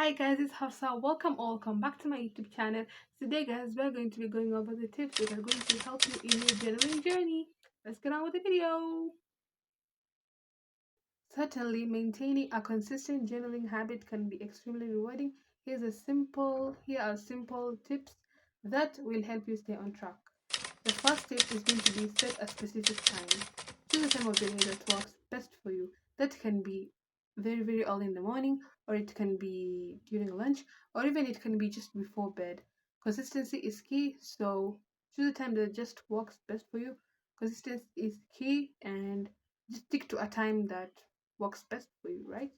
Hi guys, it's Hafsa. Welcome back to my YouTube channel. Today guys, we're going to be going over the tips that are going to help you in your journaling journey. Let's get on with the video. Certainly, maintaining a consistent journaling habit can be extremely rewarding. Here are simple tips that will help you stay on track. The first tip is going to be set a specific time. Choose a time of the day that works best for you. That can be very early in the morning, or it can be during lunch, or even it can be just before bed. Consistency is key, so choose a time that just works best for you. Consistency is key, and just stick to a time that works best for you, right?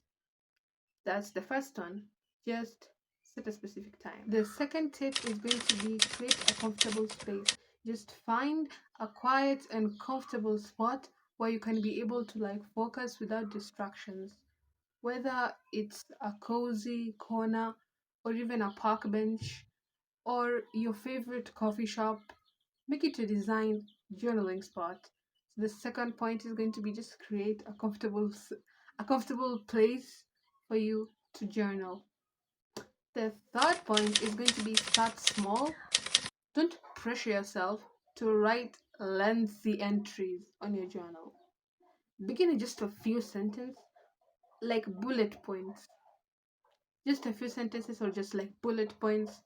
That's the first one. Just set a specific time. The second tip is going to be create a comfortable space. Just find a quiet and comfortable spot where you can be able to focus without distractions. Whether it's a cozy corner or even a park bench or your favorite coffee shop, make it a design journaling spot. So the second point is going to be just create a comfortable place for you to journal. The third point is going to be start small. Don't pressure yourself to write lengthy entries on your journal. Begin with just a few sentences, like bullet points. Just a few sentences or just like bullet points.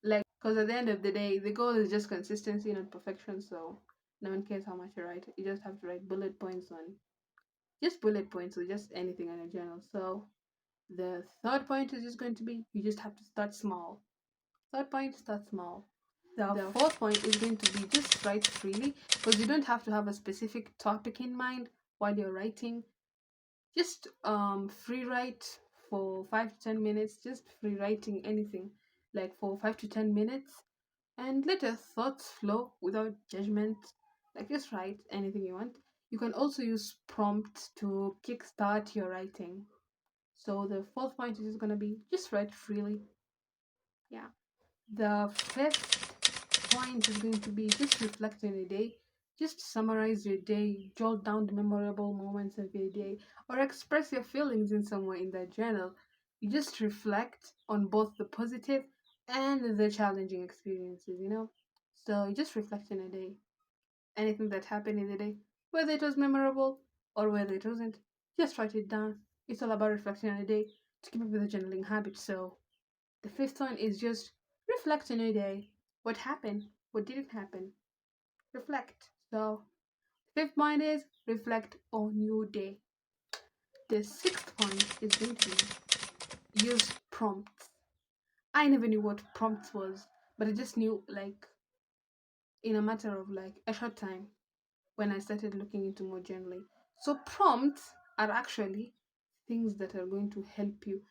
Like, because at the end of the day, the goal is just consistency, not perfection. So no one cares how much you write. You just have to write bullet points on just bullet points or just anything on your journal. So the third point is just going to be you just have to start small. Third point, start small. The fourth point is going to be just write freely because you don't have to have a specific topic in mind while you're writing. Just free write for 5 to 10 minutes, just free writing anything like for 5 to 10 minutes and let your thoughts flow without judgment. Like just write anything you want. You can also use prompts to kickstart your writing. So the fourth point is going to be just write freely. Yeah. The fifth point is going to be just reflect on your day. Just summarize your day, jot down the memorable moments of your day, or express your feelings in some way in that journal. You just reflect on both the positive and the challenging experiences. So you just reflect on a day. Anything that happened in the day, whether it was memorable or whether it wasn't, just write it down. It's all about reflecting on a day to keep up with the journaling habit. So the fifth one is just reflect on your day. What happened? What didn't happen? Reflect. So, fifth point is reflect on your day. The sixth point is going to be use prompts. I never knew what prompts was, but I just knew in a matter of a short time when I started looking into more journaling. So prompts are actually things that are going to help you.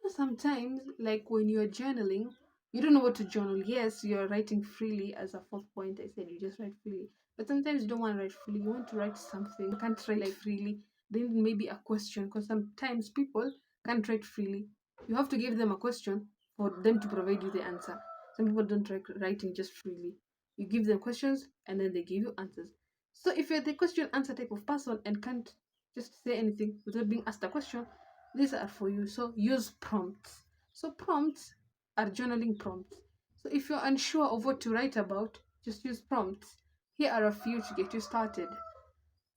Sometimes, like when you're journaling, you don't know what to journal. Yes, you're writing freely, as a fourth point I said, you just write freely. But sometimes you don't want to write freely, you want to write something. You can't write freely. Then maybe a question, because sometimes people can't write freely. You have to give them a question for them to provide you the answer. Some people don't like writing just freely. You give them questions and then they give you answers. So if you're the question answer type of person and can't just say anything without being asked a question, these are for you. So use prompts. So prompts are journaling prompts. So if you're unsure of what to write about, just use prompts. Here are a few to get you started.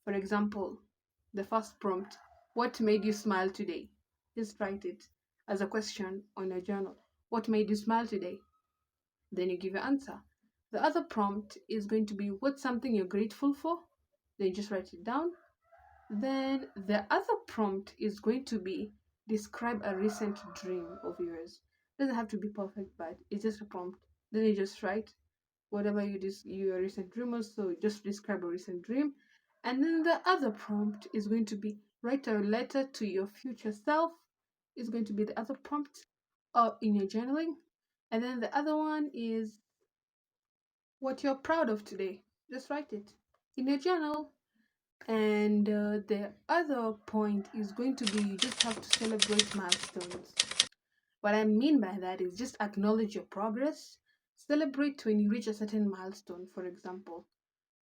For example, the first prompt, what made you smile today? Just write it as a question on your journal. What made you smile today? Then you give your answer. The other prompt is going to be what's something you're grateful for? Then you just write it down. Then the other prompt is going to be describe a recent dream of yours. Doesn't have to be perfect, but it's just a prompt. Then you just write whatever your recent dream was. So just describe a recent dream. And then the other prompt is going to be write a letter to your future self. Is going to be the other prompt in your journaling. And then the other one is what you're proud of today. Just write it in your journal. And the other point is going to be you just have to celebrate milestones. What I mean by that is just acknowledge your progress. Celebrate when you reach a certain milestone, for example,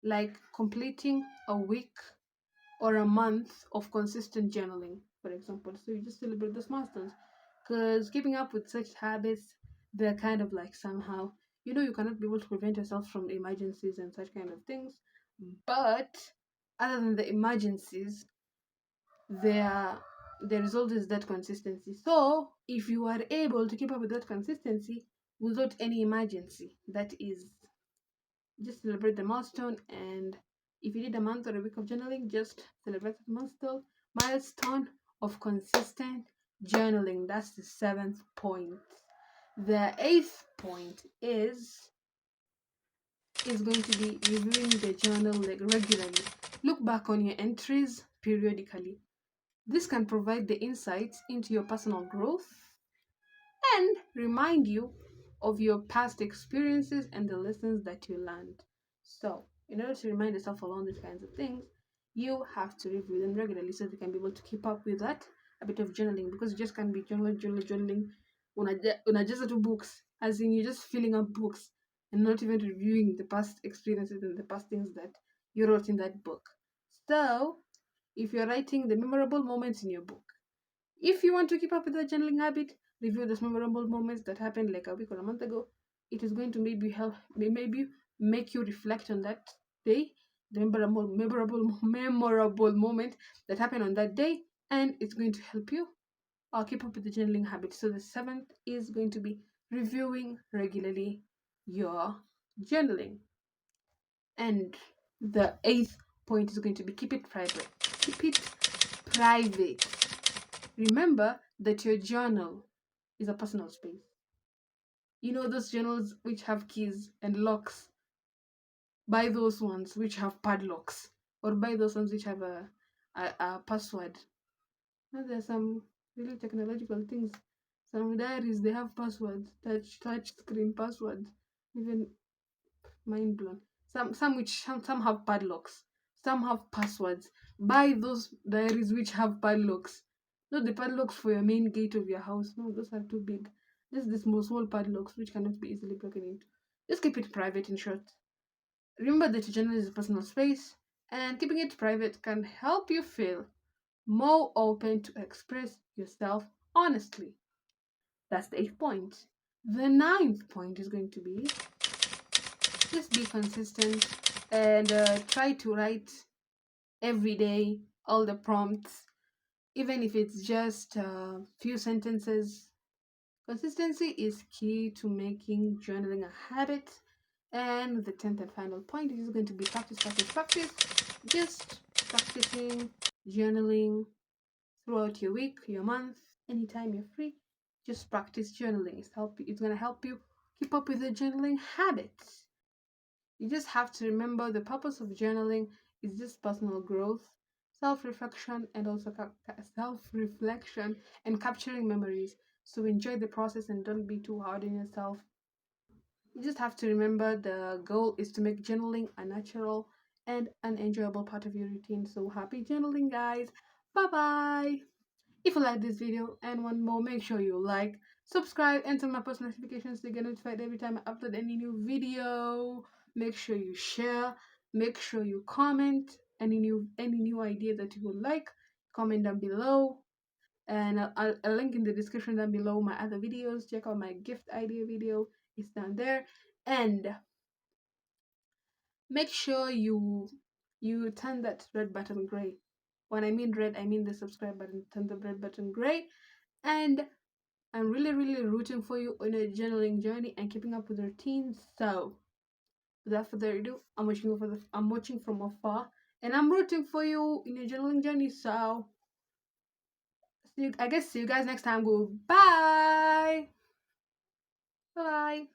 like completing a week or a month of consistent journaling, for example. So you just celebrate those milestones. Because keeping up with such habits, they're kind of like somehow, you cannot be able to prevent yourself from emergencies and such kind of things. But other than the emergencies, their the result is that consistency. So if you are able to keep up with that consistency without any emergency, that is, just celebrate the milestone. And if you did a month or a week of journaling, just celebrate the milestone of consistent journaling. That's the seventh point. The eighth point is going to be reviewing the journal regularly. Look back on your entries periodically. This can provide the insights into your personal growth and remind you of your past experiences and the lessons that you learned. So, in order to remind yourself of all these kinds of things, you have to review them regularly so you can be able to keep up with that a bit of journaling, because you just can't be journaling just two books, as in you're just filling up books and not even reviewing the past experiences and the past things that you wrote in that book. So, if you're writing the memorable moments in your book, if you want to keep up with the journaling habit, review those memorable moments that happened like a week or a month ago. It is going to maybe help, maybe make you reflect on that day, the memorable moment that happened on that day, and it's going to help you keep up with the journaling habit. So the seventh is going to be reviewing regularly your journaling, and the eighth point is going to be keep it private. Keep it private. Remember that your journal is a personal space. You know those journals which have keys and locks? Buy those ones which have padlocks, or buy those ones which have a password. Now there are some really technological things. Some diaries they have passwords, touch screen passwords. Even mind blown. Some have padlocks, some have passwords. Buy those diaries which have padlocks. Not the padlocks for your main gate of your house. No, those are too big. Just the small padlocks which cannot be easily broken into. Just keep it private, in short. Remember that your journal is a personal space, and keeping it private can help you feel more open to express yourself honestly. That's the eighth point. The ninth point is going to be just be consistent and try to write every day all the prompts, even if it's just a few sentences. Consistency is key to making journaling a habit. And the 10th and final point is going to be practice, practice, practice. Just practicing journaling throughout your week, your month, anytime you're free. Just practice journaling. It's going to help you keep up with the journaling habits. You just have to remember the purpose of journaling is just personal growth, self-reflection, and also self-reflection and capturing memories. So enjoy the process and don't be too hard on yourself. You just have to remember the goal is to make journaling a natural and an enjoyable part of your routine. So happy journaling, guys. Bye bye. If you like this video and want more, make sure you like, subscribe, and turn my post notifications to get notified every time I upload any new video. Make sure you share. Make sure you comment any new idea that you would like. Comment down below, and I'll link in the description down below my other videos. Check out my gift idea video. It's down there, and make sure you turn that red button gray. When I mean red, I mean the subscribe button. Turn the red button gray, and I'm really, really rooting for you on a journaling journey and keeping up with routines. So, without further ado, I'm watching from afar, and I'm rooting for you in your journaling journey. So, I guess see you guys next time. Goodbye. Bye.